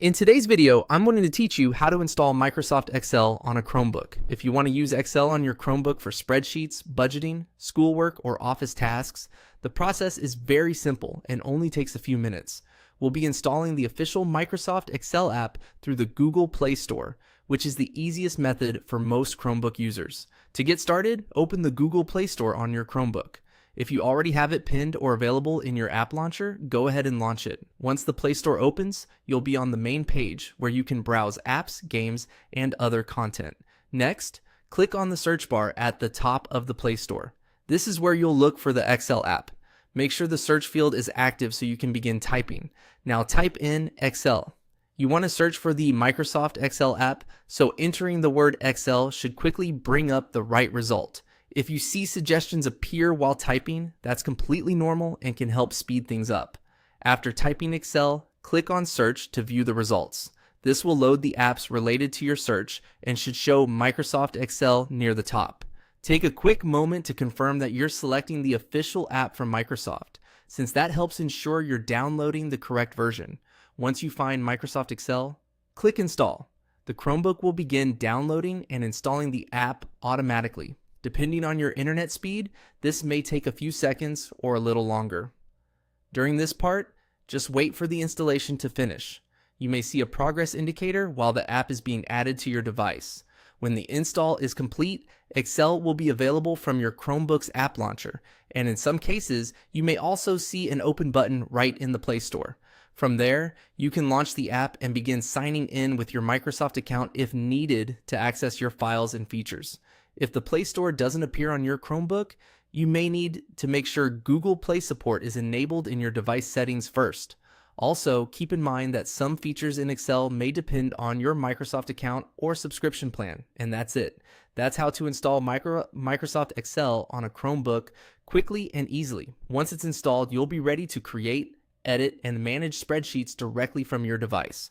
In today's video, I'm going to teach you how to install Microsoft Excel on a Chromebook. If you want to use Excel on your Chromebook for spreadsheets, budgeting, schoolwork, or office tasks, the process is very simple and only takes a few minutes. We'll be installing the official Microsoft Excel app through the Google Play Store, which is the easiest method for most Chromebook users. To get started, open the Google Play Store on your Chromebook. If you already have it pinned or available in your app launcher, go ahead and launch it. Once the Play Store opens, you'll be on the main page where you can browse apps, games, and other content. Next, click on the search bar at the top of the Play Store. This is where you'll look for the Excel app. Make sure the search field is active so you can begin typing. Now type in Excel. You want to search for the Microsoft Excel app, so entering the word Excel should quickly bring up the right result. If you see suggestions appear while typing, that's completely normal and can help speed things up. After typing Excel, click on Search to view the results. This will load the apps related to your search and should show Microsoft Excel near the top. Take a quick moment to confirm that you're selecting the official app from Microsoft, since that helps ensure you're downloading the correct version. Once you find Microsoft Excel, click Install. The Chromebook will begin downloading and installing the app automatically. Depending on your internet speed, this may take a few seconds or a little longer. During this part, just wait for the installation to finish. You may see a progress indicator while the app is being added to your device. When the install is complete, Excel will be available from your Chromebook's app launcher, and in some cases, you may also see an open button right in the Play Store. From there, you can launch the app and begin signing in with your Microsoft account if needed to access your files and features. If the Play Store doesn't appear on your Chromebook, you may need to make sure Google Play support is enabled in your device settings first. Also, keep in mind that some features in Excel may depend on your Microsoft account or subscription plan, and that's it. That's how to install Microsoft Excel on a Chromebook quickly and easily. Once it's installed, you'll be ready to create, edit, and manage spreadsheets directly from your device.